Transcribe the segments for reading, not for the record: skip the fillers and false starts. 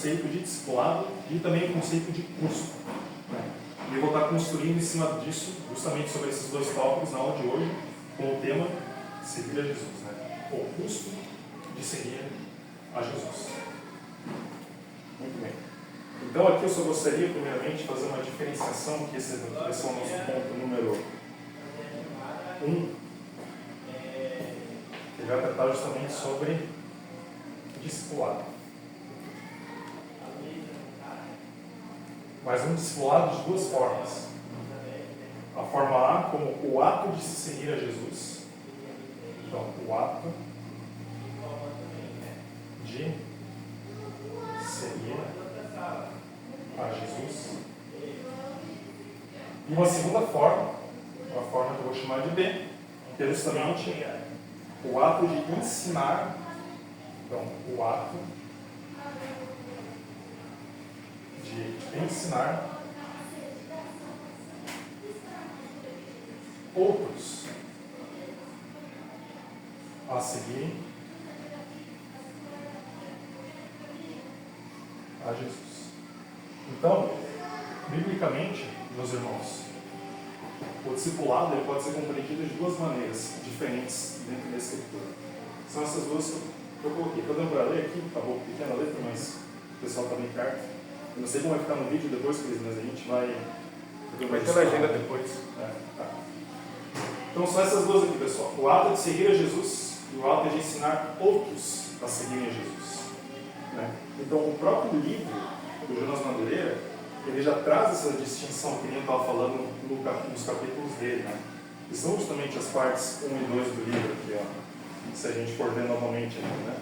conceito de discipulado e também o conceito de custo. E eu vou estar construindo em cima disso, justamente sobre esses dois tópicos na aula de hoje, com o tema seguir a Jesus, o custo de seguir a Jesus. Muito bem. Então aqui eu só gostaria primeiramente de fazer uma diferenciação, que esse é o nosso ponto número 1, que vai tratar justamente sobre discipulado. Mas um discipulado de duas formas. A forma A como o ato de se seguir a Jesus. Então, o ato de seguir a Jesus. E uma segunda forma, uma forma que eu vou chamar de B, que é justamente o ato de ensinar. Então, o ato de ensinar outros a seguirem a Jesus. Então, biblicamente, meus irmãos, o discipulado ele pode ser compreendido de duas maneiras diferentes dentro da Escritura. São essas duas que eu coloquei. Estou dando para ler aqui, tá bom, pequena letra, mas o pessoal está bem perto. Eu não sei como vai ficar no vídeo depois, mas a gente vai ter legenda depois. Tá. Então são essas duas aqui, pessoal. O ato de seguir a Jesus e o ato de ensinar outros a seguirem a Jesus. Então o próprio livro do Jonas Madureira, ele já traz essa distinção que nem eu estava falando nos capítulos dele, que são justamente as partes 1 e 2 do livro aqui, se a gente for ver novamente aqui,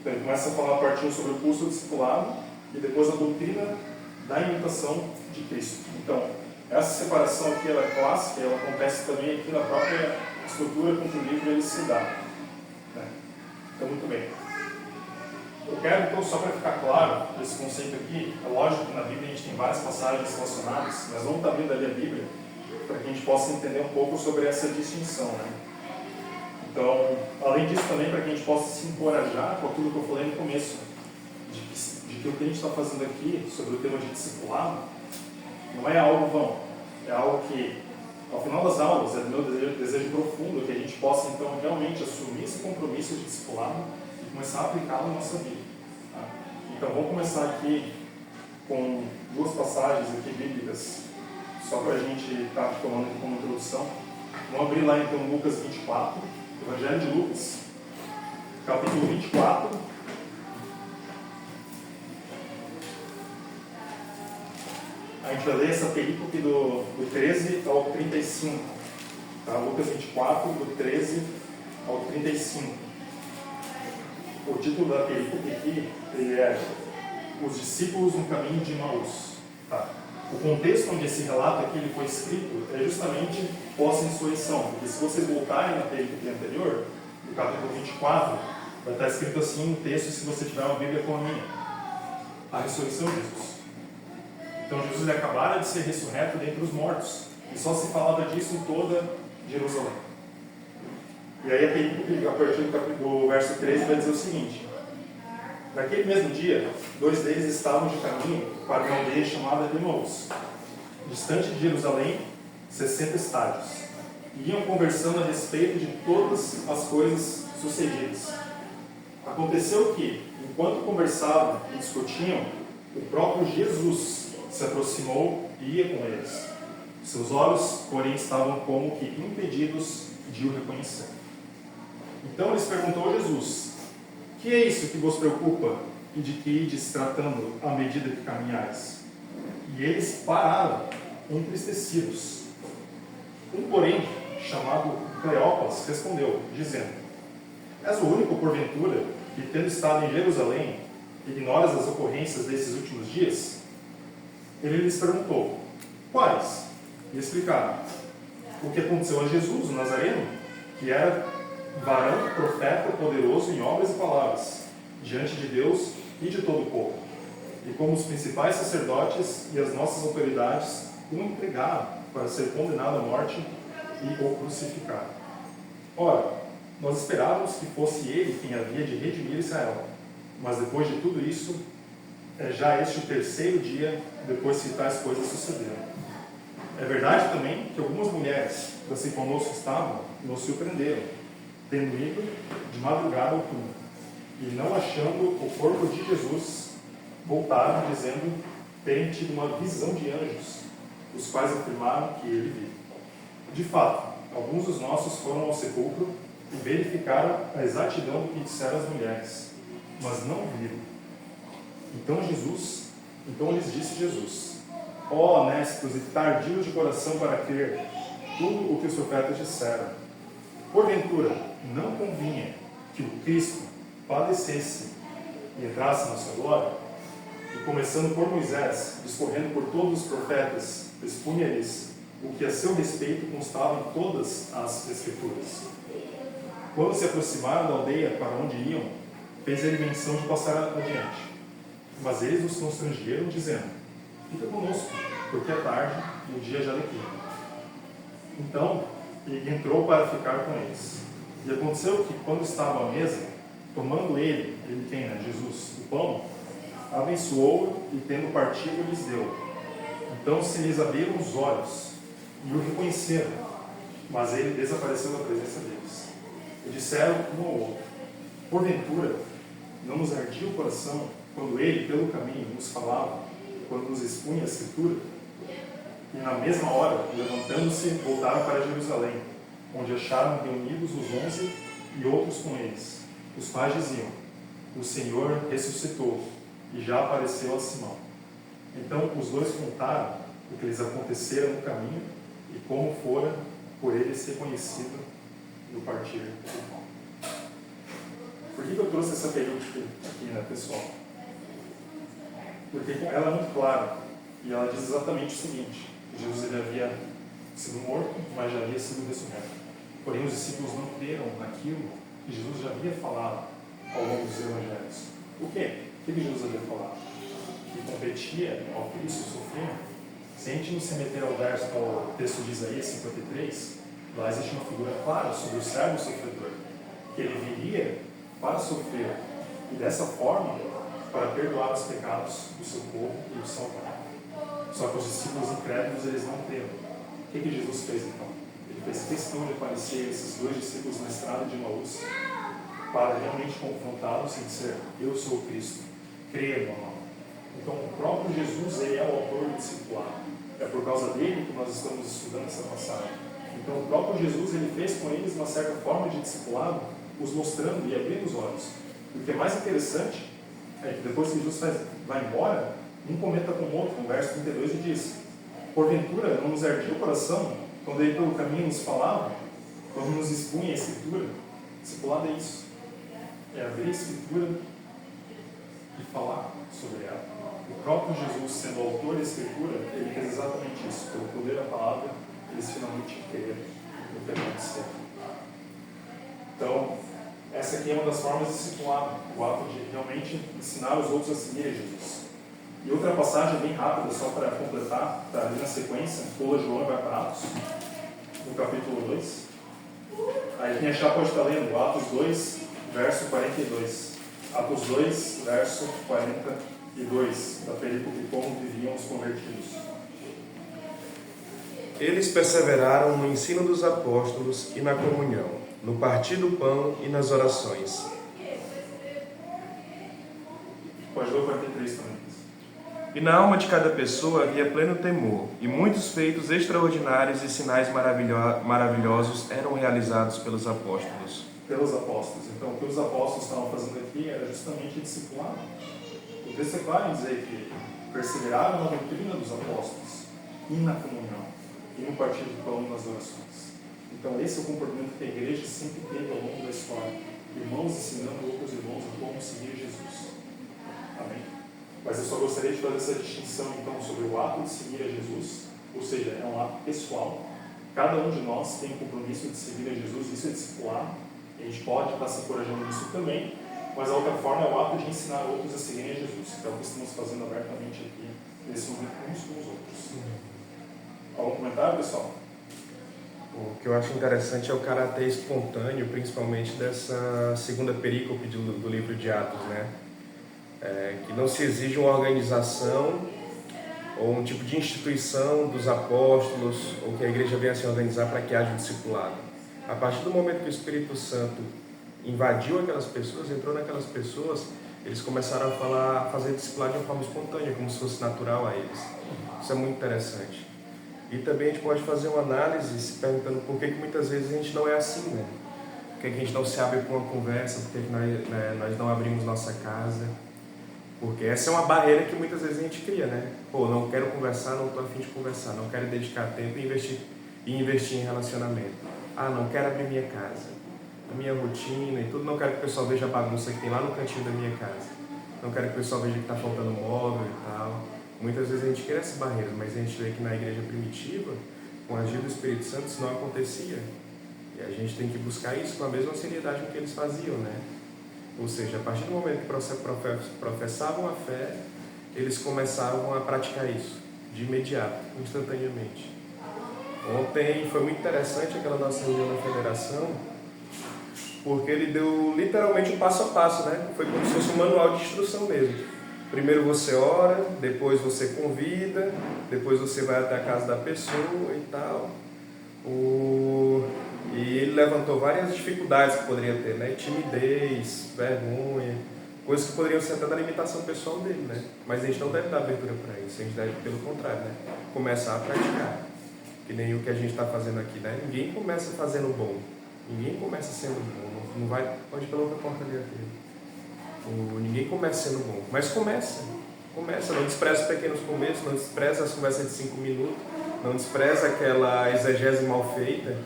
Então ele começa a falar a partir sobre o curso do discipulado e depois a doutrina da imitação de Cristo. Então, essa separação aqui ela é clássica, ela acontece também aqui na própria estrutura com que o livro ele se dá. Então, muito bem. Eu quero, então, só para ficar claro esse conceito aqui, é lógico que na Bíblia a gente tem várias passagens relacionadas, mas vamos estar abrindo ali a Bíblia para que a gente possa entender um pouco sobre essa distinção. Então, além disso também, para que a gente possa se encorajar com aquilo que eu falei no começo, de que o que a gente está fazendo aqui sobre o tema de discipulado não é algo vão, é algo que, ao final das aulas, é do meu desejo profundo que a gente possa, então, realmente assumir esse compromisso de discipulado e começar a aplicá-lo na nossa vida. Então, vamos começar aqui com duas passagens aqui bíblicas, só para a gente estar tomando aqui como introdução. Vamos abrir lá, então, Lucas 24, Evangelho de Lucas, capítulo 24. A gente vai ler essa perícope do 13 ao 35. Lucas 24, do 13 ao 35. O título da perícope aqui é Os Discípulos no Caminho de Emaús. O contexto onde esse relato aqui ele foi escrito é justamente pós-ressurreição. Porque se vocês voltarem na perícope anterior, no capítulo 24, vai estar escrito assim um texto, se você tiver uma Bíblia como a minha. A ressurreição de Jesus. Então Jesus ele acabara de ser ressurreto dentre os mortos. E só se falava disso em toda Jerusalém. E aí a partir do verso 13 vai dizer o seguinte: naquele mesmo dia, 2 deles estavam de caminho para uma aldeia chamada Emaús, distante de Jerusalém, 60 estádios. E iam conversando a respeito de todas as coisas sucedidas. Aconteceu que, enquanto conversavam e discutiam, o próprio Jesus se aproximou e ia com eles. Seus olhos, porém, estavam como que impedidos de o reconhecer. Então eles perguntou a Jesus: que é isso que vos preocupa e de que ides tratando à medida que caminhais? E eles pararam, entristecidos. Um, porém, chamado Cleopas, respondeu, dizendo: és o único, porventura, que, tendo estado em Jerusalém, ignoras as ocorrências desses últimos dias? Ele lhes perguntou: quais? E explicaram: o que aconteceu a Jesus, o Nazareno, que era varão, profeta, poderoso em obras e palavras, diante de Deus e de todo o povo. E como os principais sacerdotes e as nossas autoridades o entregaram para ser condenado à morte e o crucificaram. Ora, nós esperávamos que fosse ele quem havia de redimir Israel. Mas depois de tudo isso, é já este o terceiro dia depois que tais coisas sucederam. É verdade também que algumas mulheres que assim conosco estavam nos surpreenderam, tendo ido de madrugada ao túmulo, e não achando o corpo de Jesus, voltaram dizendo terem tido uma visão de anjos, os quais afirmaram que ele vive. De fato, alguns dos nossos foram ao sepulcro e verificaram a exatidão do que disseram as mulheres, mas não o viram. Então lhes disse Jesus: ó honestos e tardios de coração para crer tudo o que os profetas disseram. Porventura, não convinha que o Cristo padecesse e entrasse na sua glória? E começando por Moisés, discorrendo por todos os profetas, expunha-lhes o que a seu respeito constava em todas as Escrituras. Quando se aproximaram da aldeia para onde iam, fez ele menção de passar adiante. Mas eles os constrangeram, dizendo: fica conosco, porque é tarde e o dia já declina. Então ele entrou para ficar com eles. E aconteceu que, quando estavam à mesa, tomando ele quem, né? Jesus, o pão, abençoou-o e, tendo partido, lhes deu. Então se lhes abriram os olhos e o reconheceram, mas ele desapareceu da presença deles. E disseram um ao outro: porventura, não nos ardia o coração quando ele, pelo caminho, nos falava, quando nos expunha a Escritura? E na mesma hora, levantando-se, voltaram para Jerusalém, onde acharam reunidos os 11 e outros com eles, os quais diziam: o Senhor ressuscitou e já apareceu a Simão. Então os dois contaram o que lhes acontecera no caminho e como fora por eles reconhecido no partir do pão. Por que eu trouxe essa pergunta aqui, né, pessoal? Porque ela é muito clara e ela diz exatamente o seguinte: que Jesus ele havia sido morto, mas já havia sido ressurreto. Porém os discípulos não creram naquilo que Jesus já havia falado ao longo dos evangelhos. O quê? O que Jesus havia falado? Que competia ao Cristo sofrer. Se a gente não se meter ao texto de Isaías 53, lá existe uma figura clara sobre o servo sofredor, que ele viria para sofrer e dessa forma para perdoar os pecados do seu povo e o salvar. Só que os discípulos incrédulos eles não creram. O que Jesus fez então? Ele fez questão de aparecer esses dois discípulos na estrada de Emaús para realmente confrontá-los e dizer: eu sou o Cristo, creia no amor. Então o próprio Jesus ele é o autor do discipulado. É por causa dele que nós estamos estudando essa passagem. Então o próprio Jesus ele fez com eles uma certa forma de discipulado, os mostrando e abrindo os olhos. O que é mais interessante é que depois que Jesus vai embora, um comenta com o outro, no verso 32, e diz: porventura não nos ardia o coração quando ele pelo caminho nos falava, quando nos expunha a Escritura? Discipulado é isso, é abrir a Escritura e falar sobre ela. O próprio Jesus, sendo o autor da Escritura, ele fez exatamente isso. Pelo poder da palavra, eles finalmente creram no que aconteceu. Então, essa aqui é uma das formas de discipulado, o ato de realmente ensinar os outros a seguir a Jesus. E outra passagem bem rápida, só para completar, está ali na sequência, pula João e vai para Atos, no capítulo 2. Aí quem achar pode estar lendo, Atos 2, verso 42. Atos 2, verso 42, da perícope de como viviam os convertidos. Eles perseveraram no ensino dos apóstolos e na comunhão, no partir do pão e nas orações. Pode ler o 43 também. E na alma de cada pessoa havia pleno temor, e muitos feitos extraordinários e sinais maravilhosos eram realizados pelos apóstolos. Pelos apóstolos. Então, o que os apóstolos estavam fazendo aqui era justamente discipulado. O texto é claro em dizer que perseveraram na doutrina dos apóstolos e na comunhão, e no partir do pão e nas orações. Então, esse é o comportamento que a igreja sempre teve ao longo da história. Irmãos ensinando outros irmãos a como seguir Jesus. Amém? Mas eu só gostaria de fazer essa distinção, então, sobre o ato de seguir a Jesus, ou seja, é um ato pessoal. Cada um de nós tem o compromisso de seguir a Jesus, isso é discipulado. A gente pode estar se encorajando nisso também, mas a outra forma é o ato de ensinar outros a seguirem a Jesus, que é o que estamos fazendo abertamente aqui, nesse momento, uns com os outros. Algum comentário, pessoal? O que eu acho interessante é o caráter espontâneo, principalmente dessa segunda perícope do livro de Atos, né? que não se exige uma organização ou um tipo de instituição dos apóstolos, ou que a igreja venha se organizar para que haja um discipulado. A partir do momento que o Espírito Santo invadiu aquelas pessoas, entrou naquelas pessoas, eles começaram a fazer discipulado de uma forma espontânea, como se fosse natural a eles. Isso é muito interessante. E também a gente pode fazer uma análise se perguntando por que muitas vezes a gente não é assim, né? Por que a gente não se abre para uma conversa, por que nós não abrimos nossa casa. Porque essa é uma barreira que muitas vezes a gente cria, né? Pô, não quero conversar, não estou a fim de conversar, não quero dedicar tempo e investir em relacionamento. Ah, não quero abrir minha casa, a minha rotina e tudo, não quero que o pessoal veja a bagunça que tem lá no cantinho da minha casa. Não quero que o pessoal veja que está faltando móvel e tal. Muitas vezes a gente cria essas barreiras, mas a gente vê que na igreja primitiva, com a ajuda do Espírito Santo, isso não acontecia. E a gente tem que buscar isso com a mesma seriedade que eles faziam, né? Ou seja, a partir do momento que professavam a fé, eles começavam a praticar isso, de imediato, instantaneamente. Ontem foi muito interessante aquela nossa reunião na federação, porque ele deu literalmente um passo a passo, né? Foi como se fosse um manual de instrução mesmo. Primeiro você ora, depois você convida, depois você vai até a casa da pessoa e tal. E ele levantou várias dificuldades que poderia ter, né? Timidez, vergonha, coisas que poderiam ser até da limitação pessoal dele, né? Mas a gente não deve dar abertura para isso, a gente deve, pelo contrário, né? Começar a praticar. Que nem o que a gente está fazendo aqui, né? Ninguém começa fazendo bom, ninguém começa sendo bom, não vai, pode ir pela outra porta ali. Ninguém começa sendo bom, mas começa, não despreza os pequenos começos, não despreza as conversas de 5 minutos, não despreza aquela exegese mal feita,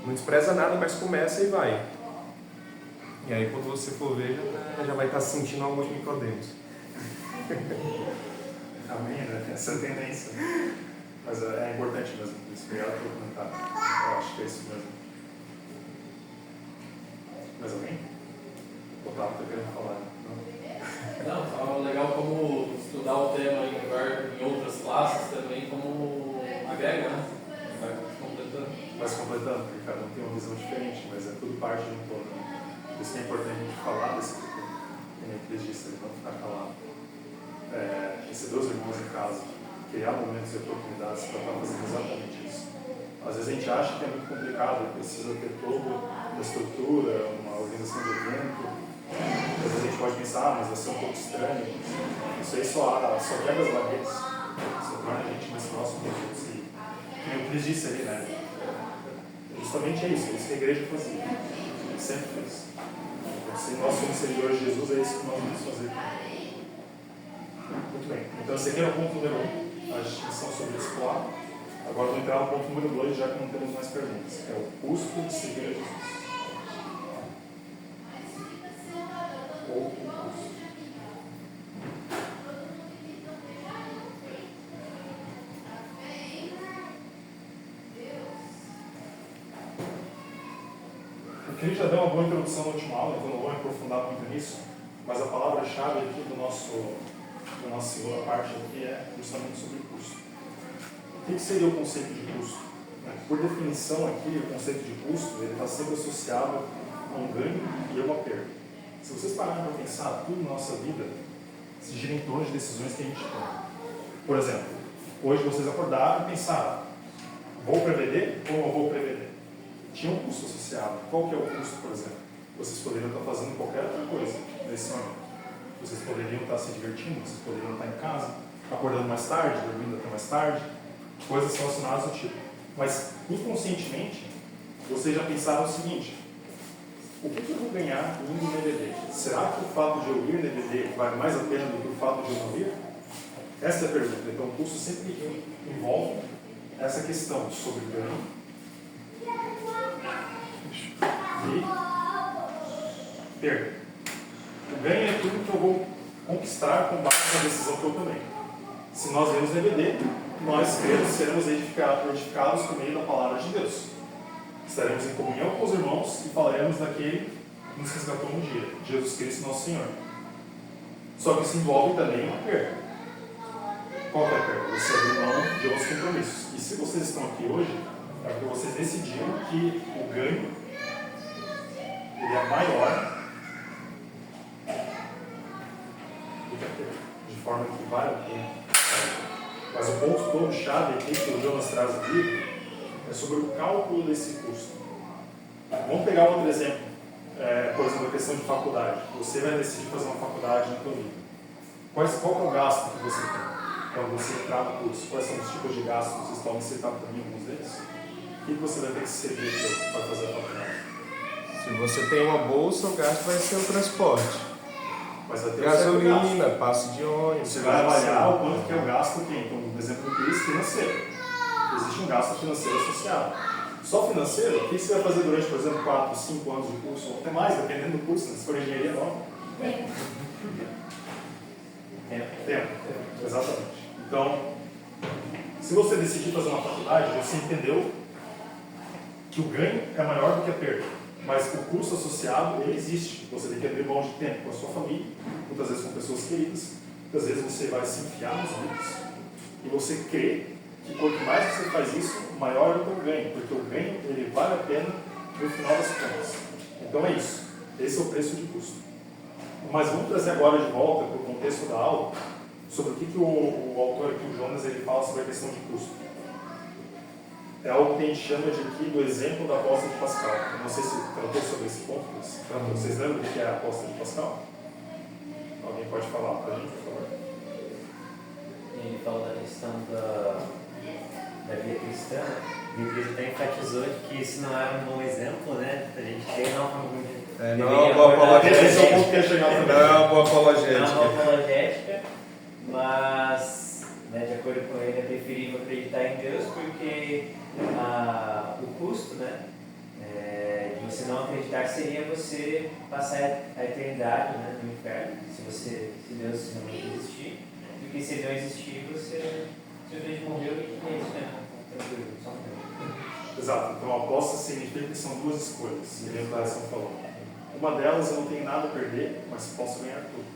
não despreza nada, mas começa e vai. E aí quando você for ver, já vai estar sentindo alguns Nicodemos. Amém, né? Essa é a tendência. Mas é importante mesmo, isso obrigado pelo comentário. Eu acho que é isso mesmo. Mais alguém? O Otávio está querendo falar. Não, legal como estudar o tema em outras classes também, como agrega, né? Vai completando. Vai se completando, porque cada um tem uma visão diferente, mas é tudo parte de um todo. Né? Por isso que é importante a gente falar desse tipo, como o Cris disse, não ficar calado. Receber os irmãos em casa, criar momentos e oportunidades para estar fazendo exatamente isso. Às vezes a gente acha que é muito complicado, precisa ter toda uma estrutura, uma organização de evento. Às vezes a gente pode pensar, mas vai ser um pouco estranho. Isso aí só quebra as barreiras, só torna a gente mais próximo de Deus. E como o Cris disse ali, né? Justamente é isso que a igreja fazia. Sempre fez. Se nós somos seguidores de Jesus, é isso que nós vamos fazer. Muito bem. Então esse aqui era o ponto número 1, a distinção sobre o discipulado. Agora vamos entrar no ponto número 2, já que não temos mais perguntas. É o custo de seguir a Jesus. Ou o custo. O Cris já deu uma boa introdução na última aula, então não vou me aprofundar muito nisso, mas a palavra-chave aqui da nossa segunda parte aqui é justamente sobre custo. O que seria o conceito de custo? Por definição aqui, o conceito de custo ele está sempre associado a um ganho e a uma perda. Se vocês pararem para pensar, tudo na nossa vida se gira em torno de decisões que a gente toma. Por exemplo, hoje vocês acordaram e pensaram, vou prever ou não vou prever? Tinha um custo associado. Qual que é o custo, por exemplo? Vocês poderiam estar fazendo qualquer outra coisa nesse momento. Vocês poderiam estar se divertindo, vocês poderiam estar em casa, acordando mais tarde, dormindo até mais tarde, coisas relacionadas ao tipo. Mas, inconscientemente, vocês já pensaram o seguinte, o que eu vou ganhar indo no EBD? Será que o fato de eu ir no EBD vale mais a pena do que o fato de eu não ir? Essa é a pergunta. Então, o custo sempre envolve essa questão sobre ganho e perda. O ganho é tudo que eu vou conquistar com base na decisão que eu tomei. Se nós vemos no EBD, nós cremos, seremos edificados por meio da palavra de Deus. Estaremos em comunhão com os irmãos e falaremos daquele que nos resgatou um dia, Jesus Cristo, nosso Senhor. Só que isso envolve também uma perda. Qual é a perda? Você abrir mão de outros compromissos. E se vocês estão aqui hoje, é porque vocês decidiram que o ganho ele é maior quer ter, de forma que vale a pena. Mas o ponto todo chave aqui que o Jonas traz no livro é sobre o cálculo desse custo. Vamos pegar outro exemplo, por exemplo, a questão de faculdade. Você vai decidir fazer uma faculdade no teu nível. Qual é o gasto que você tem quando você entrar no curso? Quais são os tipos de gastos que vocês podem citar para mim, alguns deles? O que você vai ter que ceder para fazer a faculdade? Se você tem uma bolsa, o gasto vai ser o transporte. Mas vai ter gasolina, passe de ônibus. Você vai avaliar o quanto que é o gasto aqui. Então, por exemplo, no curso financeiro. Existe um gasto financeiro associado. Só financeiro, o que você vai fazer durante, por exemplo, 4, 5 anos de curso, ou até mais, dependendo do curso, se for engenharia nova? Tempo. Exatamente. Então, se você decidir fazer uma faculdade, você entendeu que o ganho é maior do que a perda. Mas o custo associado, ele existe. Você tem que abrir mão de tempo com a sua família, muitas vezes com pessoas queridas, muitas vezes você vai se enfiar nos livros e você crê que quanto mais você faz isso, maior é o teu ganho, porque o ganho, ele vale a pena no final das contas. Então é isso. Esse é o preço de custo. Mas vamos trazer agora de volta para o contexto da aula, sobre o que o autor aqui, o Jonas, ele fala sobre a questão de custo. É algo que a gente chama de aqui do exemplo da aposta de Pascal. Eu não sei se tratou sobre esse ponto, mas vocês lembram o que é a aposta de Pascal? Alguém pode falar para a gente, por favor? Ele fala da questão da vida cristã, e o Cristo até enfatizou de que isso não era um bom exemplo, né? A gente ter não é uma boa apologética. Esse é o ponto que ia chegar também. Não é uma boa apologética. Não é uma boa apologética, mas, né, de acordo com ele, é preferível acreditar em Deus porque o custo, né, de você não acreditar seria você passar a eternidade, né, no inferno, se Deus realmente existir, do que se ele não existir, você simplesmente morreu e é isso mesmo. Tranquilo, só um. Exato. Então a aposta significa que são duas escolhas, que a declaração falou. Uma delas eu não tenho nada a perder, mas posso ganhar tudo.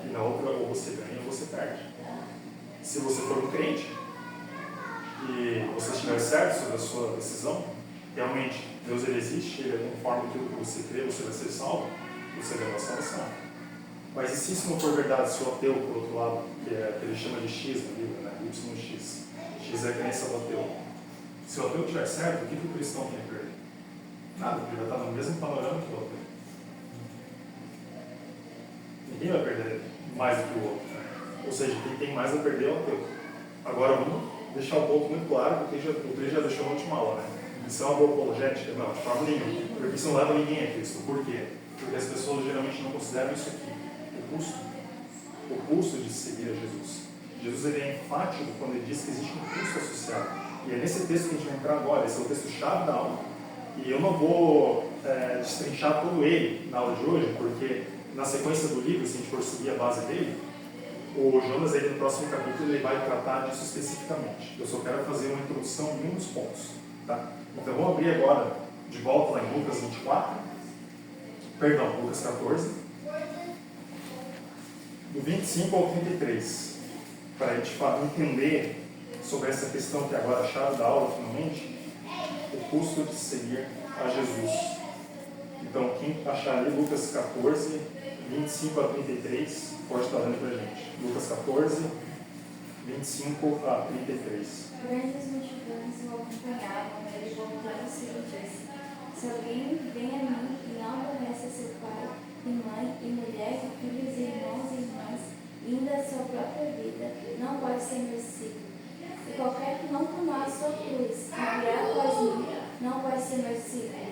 E na outra, ou você ganha ou você perde. Se você for um crente e você estiver certo sobre a sua decisão, realmente Deus ele existe, ele é conforme aquilo que você crê, você vai ser salvo, você ganha a salvação. Mas e se isso não for verdade, se o ateu, por outro lado, que ele chama de X no livro, né? YX, X é a crença do ateu. Se o ateu estiver certo, o que o cristão tem a perder? Nada, porque ele vai estar no mesmo panorama que o ateu. Ninguém vai perder mais do que o outro. Ou seja, quem tem mais a perder é o ateu. Agora, vamos deixar um ponto muito claro, porque o Cris já deixou na última aula, né? Isso é uma boa apologética? Não, de forma nenhuma. Porque isso não leva ninguém a Cristo. Por quê? Porque as pessoas geralmente não consideram isso aqui. O custo de seguir a Jesus. Jesus ele é enfático quando ele diz que existe um custo associado. E é nesse texto que a gente vai entrar agora. Esse é o texto-chave da aula. E eu não vou destrinchar todo ele na aula de hoje, porque na sequência do livro, se a gente for seguir a base dele, o Jonas, ele, no próximo capítulo, ele vai tratar disso especificamente. Eu só quero fazer uma introdução em um dos pontos. Tá? Então vamos abrir agora, de volta lá em Lucas 24, perdão, Lucas 14, do 25 ao 33, para a gente entender sobre essa questão que agora é a chave da aula, finalmente, o custo de seguir a Jesus. Então, quem achar ali, Lucas 14, 25 a 33, pode estar dando para a gente. Lucas 14, 25 a 33. Grandes multidões o acompanhavam, ele voltando-se e disse: se alguém vem a mim e não aborrece seu pai, e mãe, e mulher, e filhos, e irmãos e irmãs, e ainda a sua própria vida, não pode ser meu discípulo. E qualquer que não tomar a sua cruz e vier após mim, não pode ser meu discípulo.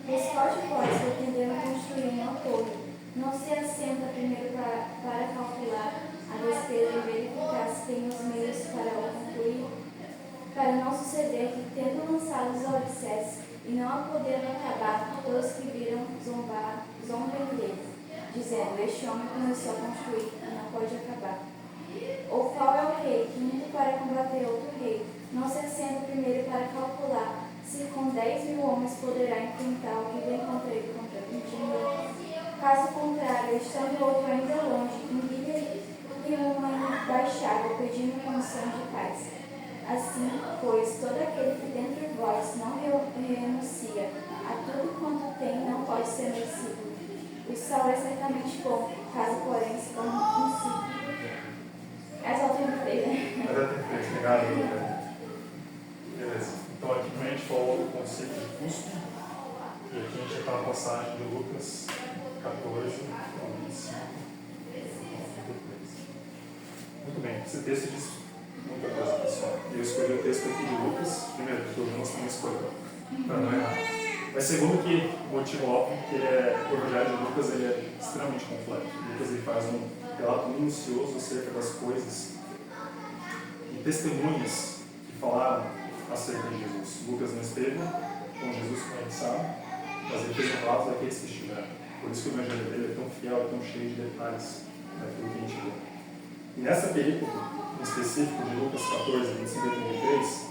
Pois pode, pretendendo construir uma torre, não se assenta primeiro para calcular a despesa e verificar se tem os meios para o concluir, para não suceder que, tendo lançado os alicerces e não a poderem acabar, todos que viram zombem dele, dizendo: este homem começou a construir e não pode acabar. Ou qual é o rei que, indo para combater outro rei, não se assenta primeiro para calcular se com 10.000 homens poderá enfrentar o que vem contra ele contra 20.000? Caso contrário, estando outro ainda longe, envia-lhe uma embaixada pedindo condição de paz. Assim, pois, todo aquele que dentre vós não renuncia a tudo quanto tem, não pode ser meu discípulo. O sol é certamente bom, caso, porém, se torne um As outras três. Mas ela tem três, negado, né? Beleza. Então aqui também a gente falou do conceito de custo. E aqui a gente já está na passagem de Lucas 14, 25, 33. Muito bem, esse texto diz muita coisa, pessoal. Eu escolhi o texto aqui de Lucas, primeiro, porque hoje nós temos escolha, para não errar. Mas segundo que o motivo óbvio, que o Evangelho de Lucas ele é extremamente completo. Lucas ele faz um relato minucioso acerca das coisas e testemunhas que falaram acerca de Jesus. Lucas não esteve com Jesus, como a gente sabe, mas ele fez um relato daqueles que estiveram. Por isso que o Evangelho dele é tão fiel, tão cheio de detalhes daquilo que a gente vê. E nessa perícope, em específico de Lucas 14, 25 e 33,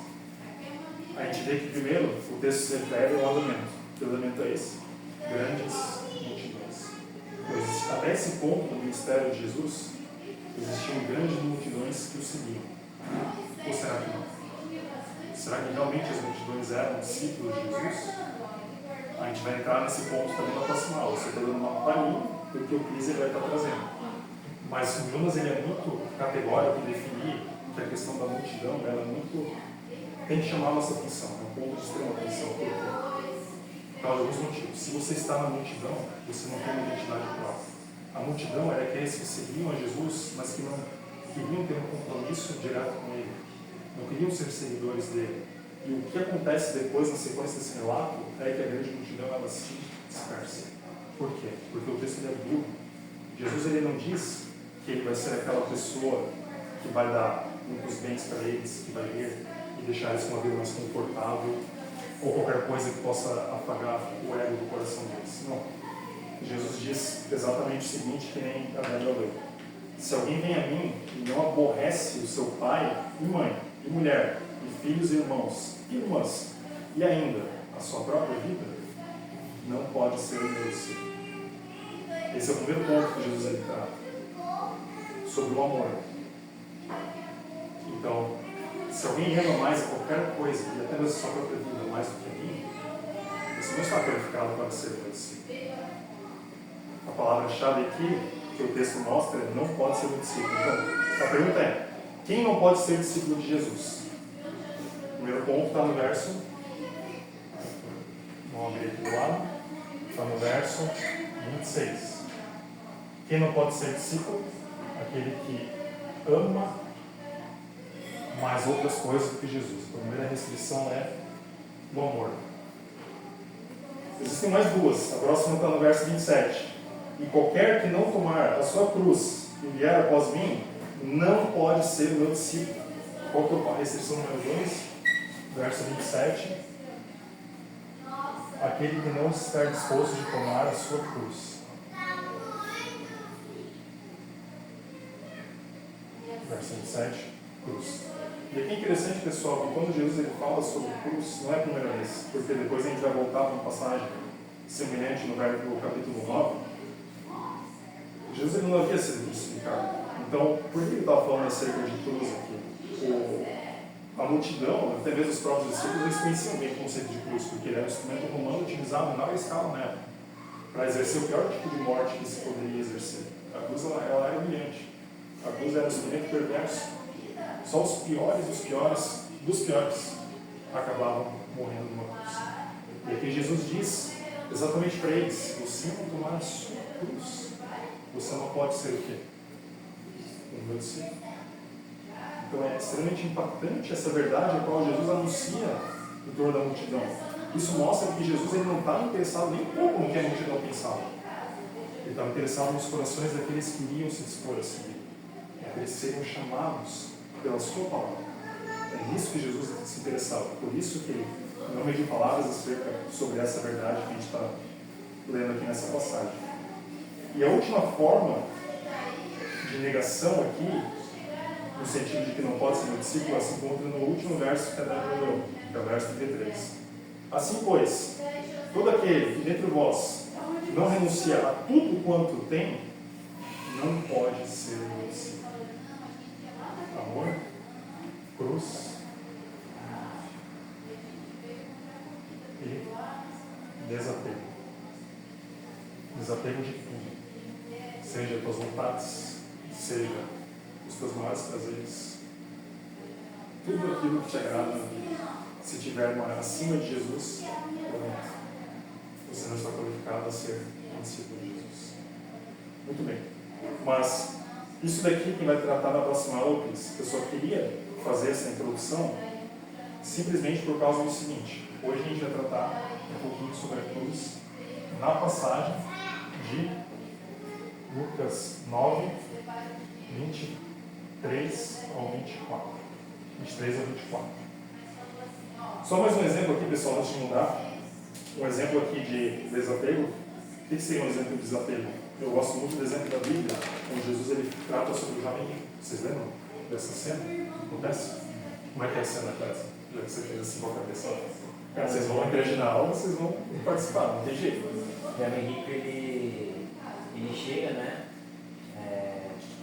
a gente vê que primeiro o texto se refere ao andamento. Que o andamento é esse? Grandes multidões. Pois até esse ponto do ministério de Jesus, existiam grandes multidões que o seguiam. Ou será que não? Será que realmente as multidões eram discípulos de Jesus? A gente vai entrar nesse ponto também na próxima aula. Você está dando uma palhinha do que o Cris vai estar trazendo. Mas o Jonas ele é muito categórico em definir que a questão da multidão ela é muito... tem que chamar a nossa atenção, é um ponto de extrema atenção. Por quê? Por causa de alguns motivos. Se você está na multidão, você não tem uma identidade própria. A multidão era aqueles que seguiam a Jesus, mas que não queriam ter um compromisso direto com Ele. Não queriam ser seguidores dele. E o que acontece depois, na sequência desse relato, é que a grande multidão ela se dispersa. Por quê? Porque o texto ele é duro. Jesus ele não diz que ele vai ser aquela pessoa que vai dar muitos bens para eles, que vai vir e deixar eles com uma vida mais confortável, ou qualquer coisa que possa apagar o ego do coração deles. Não. Jesus diz exatamente o seguinte, que nem a Bíblia leu. Se alguém vem a mim e não aborrece o seu pai e mãe, e mulher, e filhos e irmãos, e irmãs, e ainda a sua própria vida, não pode ser o meu discípulo. Esse é o primeiro ponto que Jesus ele trata. Sobre o amor. Então, se alguém ama mais a qualquer coisa, e até mesmo a sua própria vida mais do que a mim, você não está qualificado para ser meu discípulo. A palavra-chave aqui, que o texto mostra, é não pode ser meu discípulo. Então, a pergunta é, quem não pode ser discípulo de Jesus? O primeiro ponto está no verso, vamos abrir aqui do lado, está no verso 26. Quem não pode ser discípulo? Aquele que ama mais outras coisas do que Jesus. A primeira restrição é o amor. Existem mais duas. A próxima está no verso 27. E qualquer que não tomar a sua cruz e vier após mim, não pode ser meu discípulo. Qual que é a restrição número 2? Verso 27. Aquele que não estiver disposto de tomar a sua cruz. Verso 27, cruz. E aqui é interessante, pessoal, que quando Jesus ele fala sobre cruz, não é a primeira vez, porque depois a gente vai voltar para uma passagem semelhante no capítulo 9. Jesus ele não havia sido crucificado. Então, por que ele estava falando acerca de cruz aqui? A multidão, até mesmo os próprios discípulos, eles conheciam bem o conceito de cruz, porque ele era um instrumento romano utilizado em larga escala na época, para exercer o pior tipo de morte que se poderia exercer. A cruz ela era humilhante. A cruz era um instrumento perverso. Só os piores dos piores dos piores acabavam morrendo numa cruz. E aqui Jesus diz exatamente para eles: se você não tomar a sua cruz, você não pode ser o quê? O meu discípulo. Então é extremamente impactante essa verdade a qual Jesus anuncia em torno da multidão. Isso mostra que Jesus ele não estava interessado nem um pouco no que a multidão pensava. Ele estava interessado nos corações daqueles que iriam se dispor a seguir. Eles seriam chamados pela sua palavra. É nisso que Jesus se interessava. Por isso que ele não mediu palavras acerca sobre essa verdade que a gente está lendo aqui nessa passagem. E a última forma de negação aqui, no sentido de que não pode ser meu discípulo, ela se encontra no último verso que a Débora leu, que é o verso 33. Assim, pois, todo aquele que dentre vós não renuncia a tudo quanto tem, não pode ser meu discípulo. Amor, cruz e desapego. Desapego de tudo. Seja tuas vontades, seja teus maiores prazeres, tudo aquilo que te agrada na vida, se tiver acima de Jesus, você não está qualificado a ser um discípulo de Jesus. Muito bem. Mas isso daqui quem vai tratar na próxima aula, eu só queria fazer essa introdução simplesmente por causa do seguinte. Hoje a gente vai tratar um pouquinho sobre a cruz na passagem de Lucas 9, 23 ao 24. 23 ao 24. Só mais um exemplo aqui, pessoal, antes de mudar. Um exemplo aqui de desapego. O que seria um exemplo de desapego? Eu gosto muito do exemplo da Bíblia, onde Jesus ele trata sobre o jovem rico. Vocês lembram dessa cena? Acontece? Como é que é a cena, Clésia? Já que você fez assim com a cabeça. Cara, vocês vão interagir na aula, vocês vão participar, não tem jeito. O jovem rico, ele chega, né,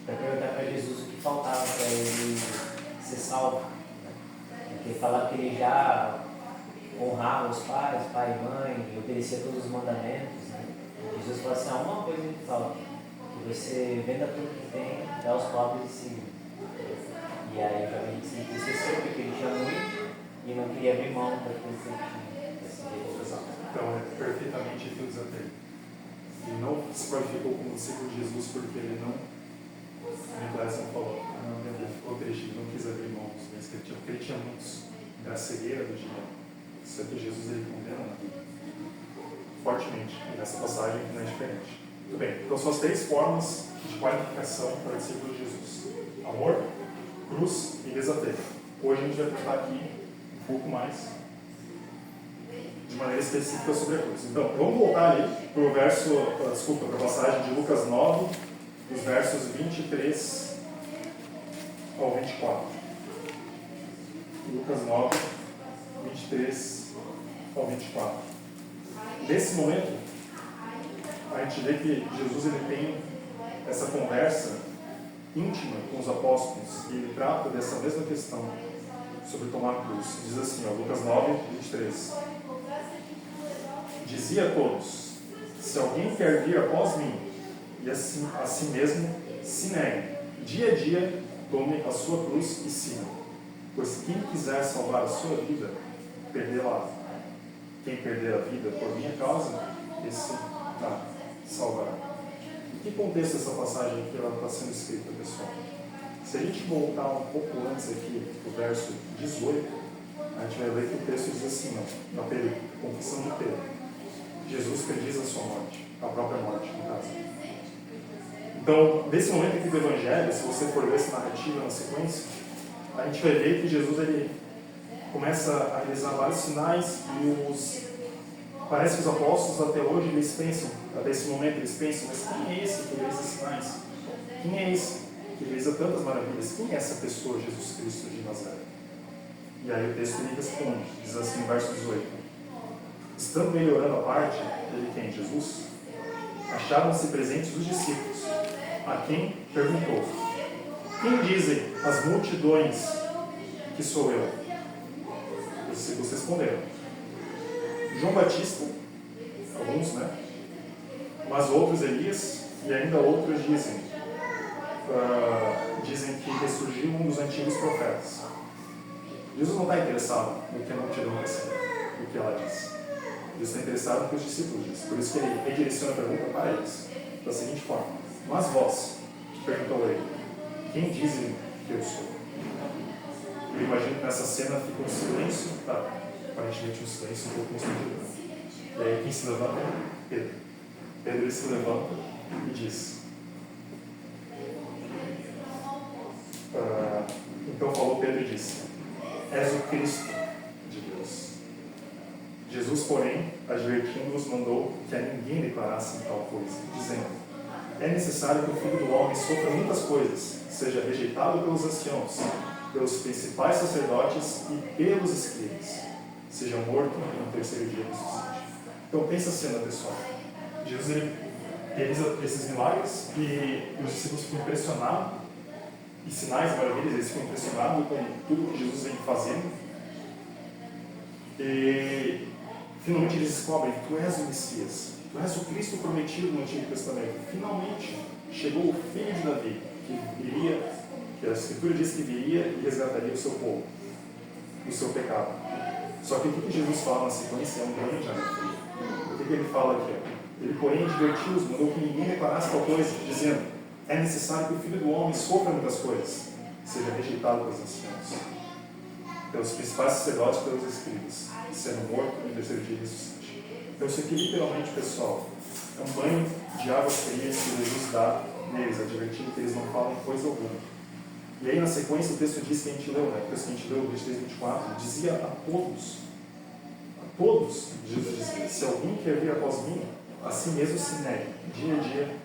para perguntar para Jesus o que faltava para ele ser salvo. Né? Porque ele falava que ele já honrava os pais, pai e mãe, e obedecia todos os mandamentos. Né? Jesus falou assim, há uma coisa que falta, que você venda tudo que tem, dá aos pobres e siga. E aí o jovem rico se entristeceu porque ele tinha muito e não queria abrir mão daquilo que ele tinha. Então é perfeitamente aquilo que ele Ele não se qualificou como discípulo de Jesus porque ele não, a Clésia não falou, ele ficou triste, ele não quis abrir mão dos bens que ele tinha, porque ele tinha muitos. Era a cegueira do dinheiro. Isso aqui Jesus ele condena na Bíblia fortemente, e nessa passagem não é diferente. Muito bem, então são as 3 formas de qualificação para discípulo de Jesus: amor, cruz e desapego. Hoje a gente vai tratar aqui um pouco mais de maneira específica sobre a cruz. Então, vamos voltar ali para o verso, para a passagem de Lucas 9, dos versos 23 ao 24. Lucas 9, 23 ao 24. Nesse momento, a gente vê que Jesus ele tem essa conversa íntima com os apóstolos e ele trata dessa mesma questão sobre tomar a cruz. Diz assim, Lucas 9, 23. Dizia a todos: se alguém quer vir após mim, e assim, a si mesmo se negue, dia a dia tome a sua cruz e siga. Pois quem quiser salvar a sua vida, perdê-la. Quem perder a vida por minha causa, esse salvará. Em que contexto essa passagem aqui está sendo escrita, pessoal? Se a gente voltar um pouco antes aqui, o verso 18, a gente vai ver que o texto diz assim, na confissão de Pedro: Jesus prediz a sua morte, a própria morte, no caso. Então, nesse momento aqui do Evangelho, se você for ver essa narrativa na sequência, a gente vai ver que Jesus ele começa a realizar vários sinais e parece que os apóstolos até hoje eles pensam, até esse momento eles pensam, mas quem é esse que realiza sinais? Quem é esse que realiza tantas maravilhas? Quem é essa pessoa, Jesus Cristo de Nazaré? E aí o texto ele responde, diz assim no verso 18: estando melhorando a parte, ele quem? Jesus? Achavam-se presentes os discípulos, a quem perguntou: quem dizem as multidões que sou eu? Os discípulos responderam: João Batista, alguns, né? Mas outros Elias, e ainda outros dizem que ressurgiu um dos antigos profetas. Jesus não está interessado no que a multidão pensa, no que ela diz. Jesus está interessado no que os discípulos dizem. Por isso que ele redireciona a pergunta para eles, da seguinte forma: mas vós, perguntou ele, quem dizem que eu sou? Eu imagino que nessa cena fica um silêncio, aparentemente um silêncio um pouco constrangedor. E aí quem se levanta é Pedro. Pedro ele se levanta e diz: então falou Pedro e disse: és o Cristo de Deus. Jesus, porém, advertindo-os, mandou que a ninguém declarasse tal coisa, dizendo: é necessário que o Filho do Homem sofra muitas coisas, seja rejeitado pelos anciãos, pelos principais sacerdotes e pelos escribas, seja morto e no terceiro dia ressuscite. Então pensa a cena, pessoal. Jesus ele realiza esses milagres e os discípulos ficam impressionados, e sinais e maravilhas, eles ficam impressionados com tudo que Jesus vem fazendo. E finalmente eles descobrem: tu és o Messias, tu és o Cristo prometido no Antigo Testamento. Finalmente chegou o filho de Davi, que iria que a Escritura diz que viria e resgataria o seu povo, o seu pecado. Só que o que Jesus fala na sequência é um banho de água fria. O que ele fala aqui? Ele, porém, advertiu-os, mandou que ninguém declarasse tal coisa, dizendo: é necessário que o Filho do Homem sofra muitas coisas, seja rejeitado pelos anciãos, pelos principais sacerdotes e pelos escribas, sendo morto e no terceiro dia ressuscite. Então isso aqui, literalmente, pessoal, é um banho de água fria que Jesus dá neles, advertindo que eles não falam coisa alguma. E aí, na sequência, o texto diz que a gente leu, né? O texto que a gente leu, 23, 24, dizia a todos, Jesus dizia: se alguém quer vir após mim, assim mesmo se negue, dia a dia,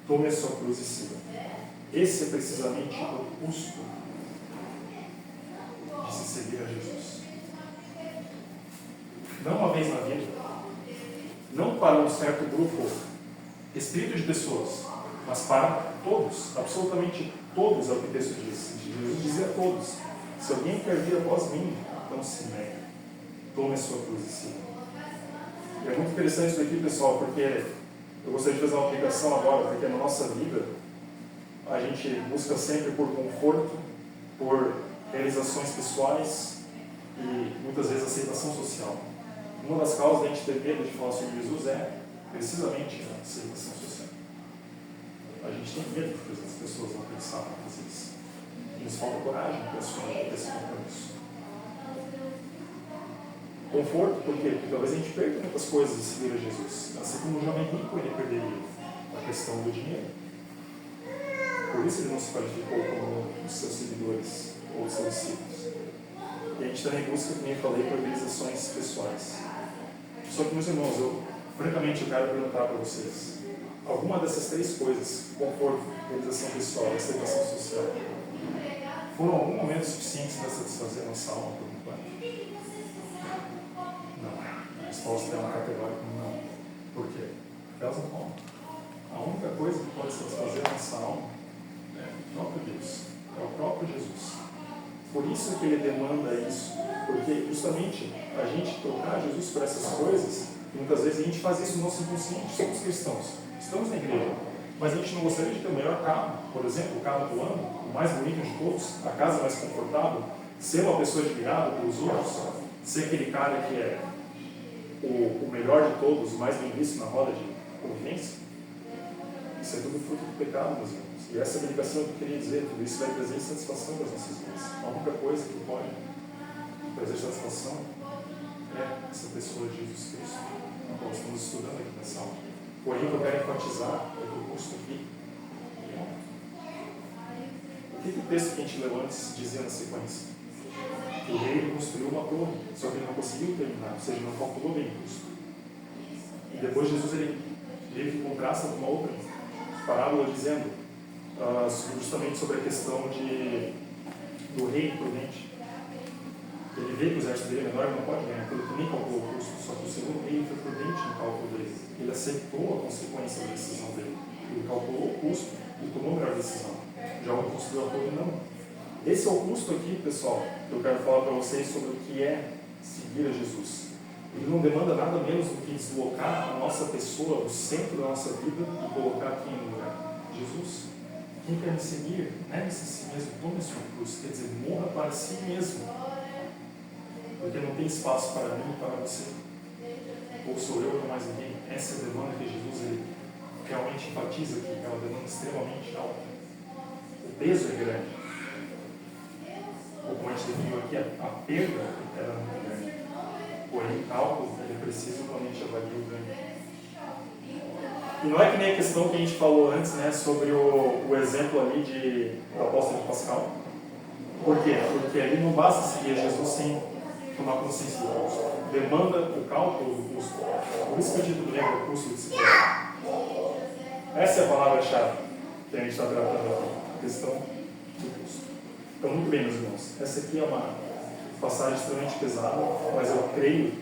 tome a sua cruz e siga. Esse é precisamente o custo de se seguir a Jesus. Não uma vez na vida, não para um certo grupo restrito de pessoas, mas para todos, absolutamente todos, é o que o texto diz. Jesus dizia a todos: se alguém quer vir após mim, então se negue, tome a sua cruz e siga. E é muito interessante isso aqui, pessoal, porque eu gostaria de fazer uma aplicação agora, porque na nossa vida a gente busca sempre por conforto, por realizações pessoais e muitas vezes aceitação social. Uma das causas da gente ter medo de falar sobre Jesus é precisamente a aceitação social. A gente tem medo de fazer as pessoas não pensarem, às vezes. E nos falta coragem para assumir esse compromisso. Conforto, por quê? Porque talvez a gente perca muitas coisas de seguir a Jesus. Assim como o jovem rico, ele perderia a questão do dinheiro. Por isso ele não se qualificou como os seus seguidores ou os seus discípulos. E a gente também busca, como eu falei, por organizações pessoais. Só que, meus irmãos, francamente, eu quero perguntar para vocês: alguma dessas três coisas, conforto, realização pessoal e aceitação social, foram em algum momento suficientes para satisfazer a nossa alma por completo? Não. A resposta é uma categórica não. Por quê? Porque elas não vão. A única coisa que pode satisfazer a nossa alma é o próprio Deus, é o próprio Jesus. Por isso que ele demanda isso, porque justamente a gente trocar Jesus por essas coisas, e muitas vezes a gente faz isso no nosso inconsciente. Somos cristãos, estamos na igreja, mas a gente não gostaria de ter o melhor carro, por exemplo, o carro do ano, o mais bonito de todos, a casa mais confortável, ser uma pessoa admirada pelos outros, ser aquele cara que é o melhor de todos, o mais bem visto na roda de convivência. Isso é tudo fruto do pecado, meus irmãos. E essa é a ligação que eu queria dizer. Tudo isso vai trazer satisfação para as nossas vidas. A única coisa que pode trazer satisfação é essa pessoa de Jesus Cristo, a qual estamos estudando aqui nessa aula. Porém, o que eu quero enfatizar é que o custo aqui é alto. O que o texto que a gente leu antes dizia na sequência? Que o rei construiu uma torre, só que ele não conseguiu terminar, ou seja, não calculou bem o custo. E depois Jesus ele contrasta com uma outra parábola dizendo justamente sobre a questão do rei imprudente. Ele vê que o exército dele é menor, ele não pode ganhar, porque ele nem calculou o custo, só que o segundo rei foi prudente no cálculo dele. Ele aceitou a consequência da decisão dele. Ele calculou o custo e tomou a melhor decisão. Já o construiu a torre, não. Esse é o custo aqui, pessoal, que eu quero falar para vocês sobre o que é seguir a Jesus. Ele não demanda nada menos do que deslocar a nossa pessoa, o centro da nossa vida, e colocar aqui no lugar. Jesus, quem quer me seguir, negue-se a si mesmo, tome a sua cruz, quer dizer, morra para si mesmo. Porque não tem espaço para mim e para você. Ou sou eu ou não mais ninguém. Essa é a demanda que Jesus ele realmente enfatiza aqui, é uma demanda extremamente alta. O peso é grande. Ou como a gente definiu aqui, a perda era muito grande. Porém, o cálculo ele é preciso quando a gente avalia o ganho. E não é que nem a questão que a gente falou antes, né, sobre o exemplo ali do apóstolo de Pascal. Por quê? Porque ali não basta seguir Jesus sem tomar consciência do custo. Demanda o cálculo do custo. Por isso que o título lembra o custo de disciplina. Essa é a palavra-chave que a gente está tratando aqui. A questão do custo. Então, muito bem, meus irmãos. Essa aqui é uma passagem extremamente pesada, mas eu creio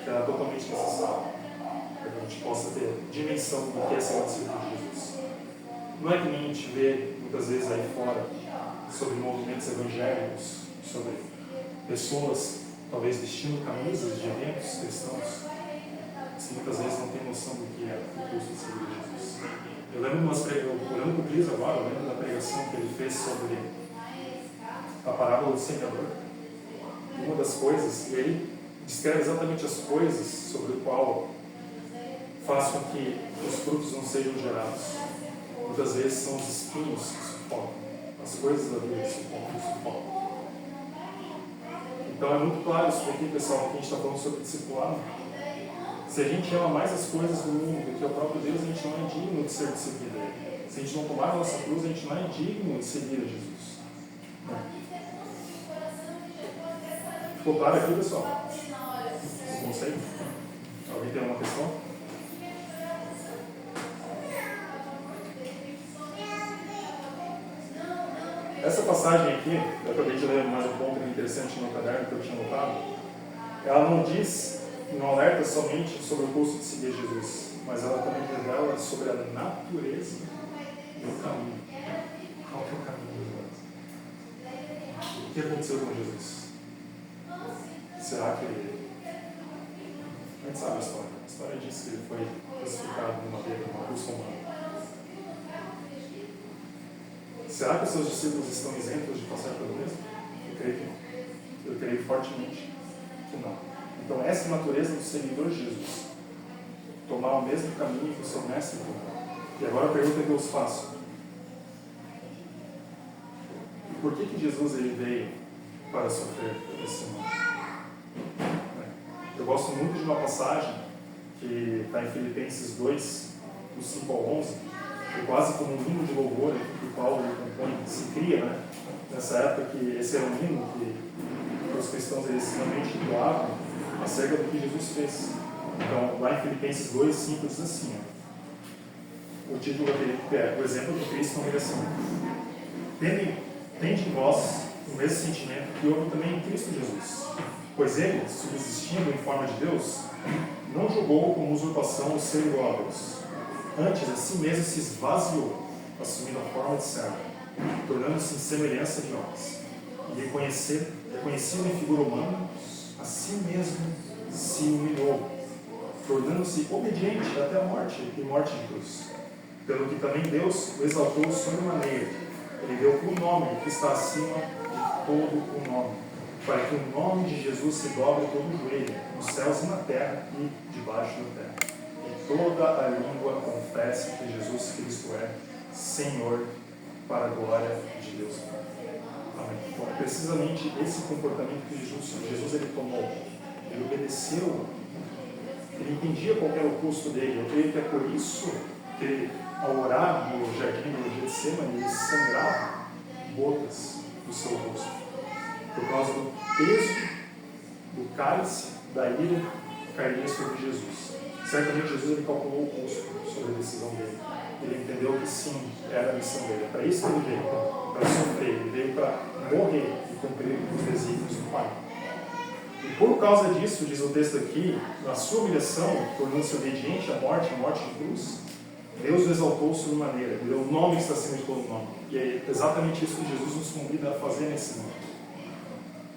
que ela é totalmente necessária para que a gente possa ter dimensão do que é ser um discípulo de Jesus. Não é que nem a gente vê muitas vezes aí fora sobre movimentos evangélicos, sobre pessoas talvez vestindo camisas de eventos cristãos, que muitas vezes não têm noção do que é o custo de seguir Jesus. Eu lembro, olhando para o Cris agora, eu lembro da pregação que ele fez sobre a parábola do semeador. Uma das coisas, ele descreve exatamente as coisas sobre o qual faz com que os frutos não sejam gerados. Muitas vezes são os espinhos que sufocam, as coisas da vida que sufocam. Então é muito claro isso aqui, pessoal, que a gente está falando sobre discipulado. Se a gente ama mais as coisas do mundo do que o próprio Deus, a gente não é digno de ser discípulo dele. Se a gente não tomar a nossa cruz, a gente não é digno de seguir a Jesus. Ficou claro aqui, pessoal? Esse conceito? Alguém tem alguma questão? Essa passagem aqui, eu acabei de ler mais um ponto interessante no caderno que eu tinha notado. Ela não diz, não alerta somente sobre o custo de seguir Jesus, mas ela também revela sobre a natureza do caminho. Qual que é o caminho dos homens? O que aconteceu com Jesus? Será que ele... A gente sabe a história. A história diz que ele foi crucificado numa cruz romana. Será que os seus discípulos estão isentos de passar pelo mesmo? Eu creio que não. Eu creio fortemente que não. Então, essa é a natureza do seguidor de Jesus. Tomar o mesmo caminho que o seu mestre tomou. E agora a pergunta que eu os faço. Por que Jesus ele veio para sofrer esse mundo? Eu gosto muito de uma passagem que está em Filipenses 2, do 5 ao 11, que quase como um hino de louvor que Paulo compõe, se cria, né? Nessa época que esse era um hino que os cristãos eles realmente doavam acerca do que Jesus fez. Então, lá em Filipenses 2, 5 diz assim, ó, o título daquele é o exemplo de Cristo não mereceu. Tende em vós o mesmo sentimento que houve também em Cristo Jesus. Pois ele, subsistindo em forma de Deus, não julgou como usurpação o ser igual a Deus. Antes, a si mesmo se esvaziou, assumindo a forma de servo, tornando-se em semelhança de homens. E reconhecido em figura humana, a si mesmo se humilhou, tornando-se obediente até a morte e morte de cruz. Pelo que também Deus o exaltou sobremaneira. Ele deu o nome que está acima de todo o nome, para que o nome de Jesus se dobre todo o joelho, nos céus e na terra e debaixo da terra. E toda a língua confesse que Jesus Cristo é Senhor, para a glória de Deus. Amém. Então, é precisamente esse comportamento que Jesus ele tomou. Ele obedeceu, ele entendia qual era o custo dele. Eu creio que é por isso que ele, ao orar no jardim do Getsemane, ele sangrava gotas do seu rosto, por causa do peso do cálice da ira que cairia sobre Jesus. Certamente Jesus ele calculou o custo sobre a decisão dele. Ele entendeu que sim, era a missão dele. Para isso que ele veio, para sofrer, ele veio para morrer e cumprir os desígnios do Pai. E por causa disso, diz o texto aqui, na sua humilhação, tornando-se obediente à morte de cruz, Deus o exaltou sobremaneira, ele deu o nome que está acima de todo nome. E é exatamente isso que Jesus nos convida a fazer nesse mundo.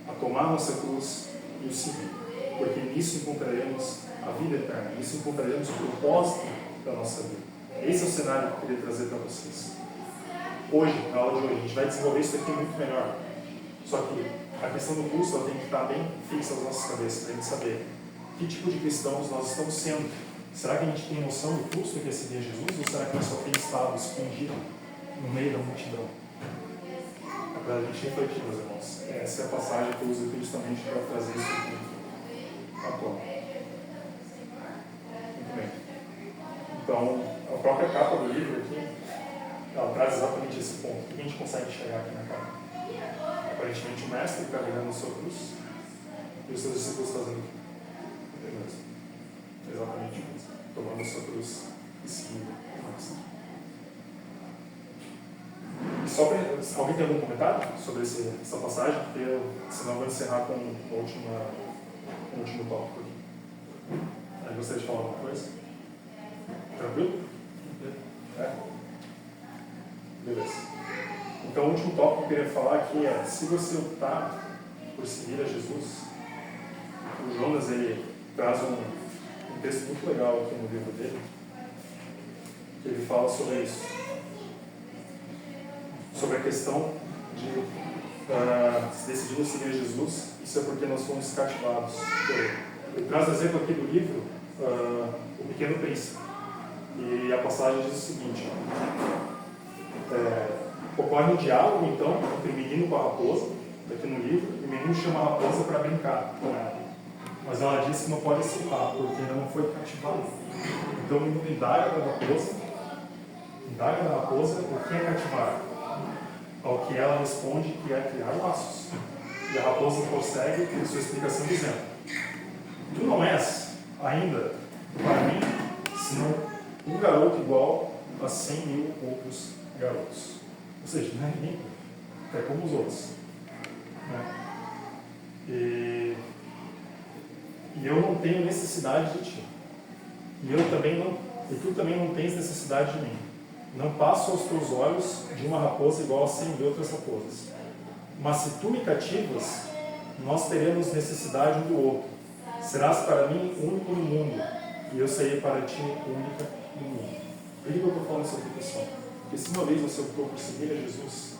A tomar a nossa cruz e o seguir. Porque nisso encontraremos a vida eterna, nisso encontraremos o propósito da nossa vida. Esse é o cenário que eu queria trazer para vocês. Hoje, na aula de hoje, a gente vai desenvolver isso aqui muito melhor. Só que a questão do custo ela tem que estar bem fixa nas nossas cabeças, para a gente saber que tipo de cristãos nós estamos sendo. Será que a gente tem noção do custo que é seguir Jesus? Ou será que nós só temos estado escondido no meio da multidão? É para a gente refletir, meus irmãos. Essa é a passagem que eu uso aqui justamente para trazer isso aqui à tona. Muito bem. Então, a própria capa do livro aqui, ela traz exatamente esse ponto. O que a gente consegue enxergar aqui na capa? Aparentemente o mestre carregando a sua cruz e os seus discípulos fazendo isso. Exatamente isso. Tomando a sua cruz e seguindo o mestre. Alguém tem algum comentário sobre essa passagem? Porque senão eu vou encerrar com o último tópico aqui. Aí gostaria de falar alguma coisa? Tranquilo? É? Beleza. Então, o último tópico que eu queria falar aqui é: se você optar por seguir a Jesus, o Jonas ele traz um texto muito legal aqui no livro dele, ele fala sobre isso. Sobre a questão de se decidirmos seguir Jesus, isso é porque nós fomos cativados por ele. Ele traz o exemplo aqui do livro, O Pequeno Príncipe. E a passagem diz o seguinte: ocorre um diálogo, então, entre o menino com a raposa, aqui no livro, e o menino chama a raposa para brincar com ela. Mas ela diz que não pode aceitar, porque ainda não foi cativado. Então o menino indaga da raposa o que é cativar. Ao que ela responde que é criar laços. E a raposa prossegue com sua explicação dizendo: tu não és ainda, para mim, senão um garoto igual a 100.000 outros garotos. Ou seja, não é ninguém, é como os outros. Né? E eu não tenho necessidade de ti. E tu também não tens necessidade de mim. Não passo aos teus olhos de uma raposa igual a 100 outras raposas. Mas se tu me cativas, nós teremos necessidade um do outro. Serás para mim único no mundo, e eu serei para ti única no mundo. Por que eu estou falando essa opção? Porque se uma vez você optou por seguir a Jesus,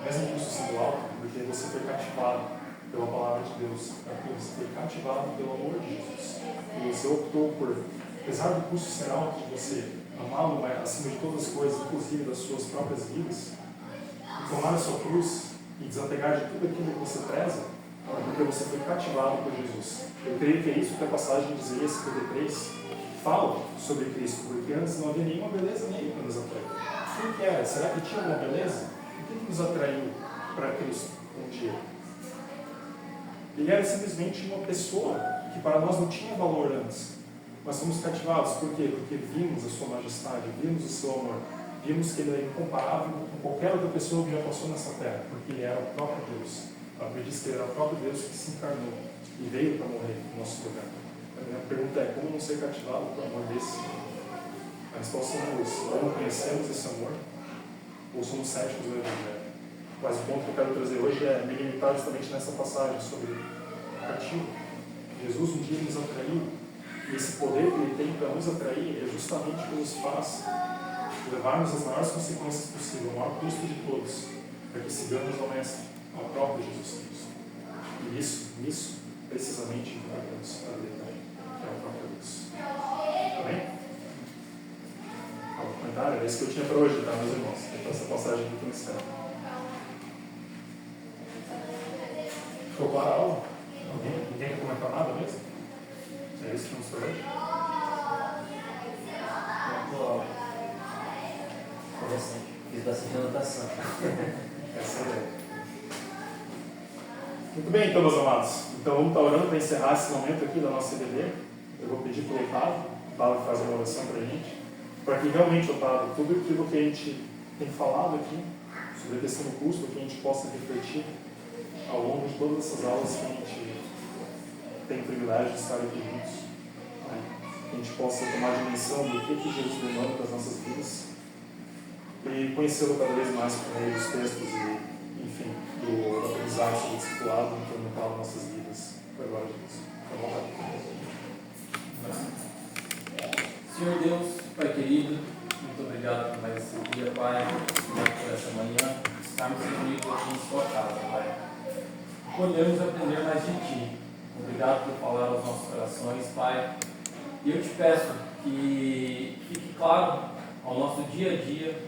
mesmo que isso sendo alto, porque você foi cativado pela palavra de Deus, porque você foi cativado pelo amor de Jesus, e você optou por, apesar do custo ser alto de você amá-lo acima de todas as coisas, inclusive das suas próprias vidas, e tomar a sua cruz e desapegar de tudo aquilo que você preza, porque você foi cativado por Jesus. Eu creio que é isso que a passagem de Isaías 53 fala sobre Cristo, porque antes não havia nenhuma beleza nele para nos atrair. O que era? Será que tinha uma beleza? O que nos atraiu para Cristo um dia? Ele era simplesmente uma pessoa que para nós não tinha valor antes. Mas fomos cativados. Por quê? Porque vimos a sua majestade, vimos o seu amor, vimos que ele é incomparável com qualquer outra pessoa que já passou nessa terra, porque ele era o próprio Deus. A Bíblia diz que ele era o próprio Deus que se encarnou e veio para morrer no nosso lugar. A minha pergunta é: como não ser cativado por amor desse? A resposta é duas: ou não conhecemos esse amor, ou somos céticos do Evangelho. Mas o ponto que eu quero trazer hoje é me limitar justamente nessa passagem sobre o cativo. Jesus um dia nos atraiu, e esse poder que ele tem para nos atrair é justamente o que nos faz levarmos as maiores consequências possíveis, o maior custo de todos, para que sigamos ao Mestre, ao próprio Jesus Cristo. E nisso precisamente encontramos a verdade, que é o próprio Deus. Amém? Algum comentário? É isso que eu tinha para hoje, tá, meus irmãos? Então, essa passagem aqui que eu encerro. Ficou clara a aula? Ninguém quer comentar nada mesmo? É isso que vamos fazer hoje? Interessante. Fiz bastante anotação. Essa é a ideia. Muito bem, então, meus amados. Então, vamos estar orando para encerrar esse momento aqui da nossa EBD. Eu vou pedir para o Otávio fazer uma oração para a gente, para que realmente, Otávio, tudo aquilo que a gente tem falado aqui, sobre a questão do custo, que a gente possa refletir ao longo de todas essas aulas que a gente tem o privilégio de estar aqui juntos. Que a gente possa tomar a dimensão do que Jesus demanda das nossas vidas e conhecê-lo cada vez mais por meio dos textos e, enfim, do aprendizado sobre o discipulado implementado nas nossas vidas. Para a glória de Deus. À vontade. Senhor Deus, Pai querido, muito obrigado por mais esse dia, Pai. Obrigado por essa manhã, estarmos reunidos aqui em Sua casa, Pai. Podemos aprender mais de Ti. Obrigado por falar aos nossos corações, Pai. E eu te peço que fique claro ao nosso dia a dia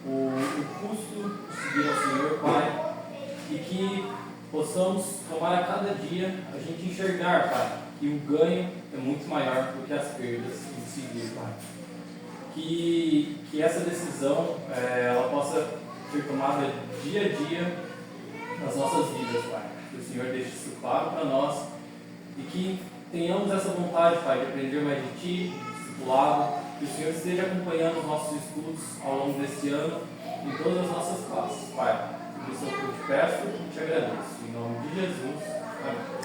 o custo de seguir ao Senhor, Pai, e que possamos tomar a cada dia a gente enxergar, Pai, que o ganho é muito maior do que as perdas em seguir, Pai. Que essa decisão ela possa ser tomada dia a dia nas nossas vidas, Pai. Que o Senhor deixe isso claro para nós e que tenhamos essa vontade, Pai, de aprender mais de Ti, discipulado, que o Senhor esteja acompanhando os nossos estudos ao longo deste ano em todas as nossas classes, Pai. Por isso eu te peço e te agradeço. Em nome de Jesus. Amém.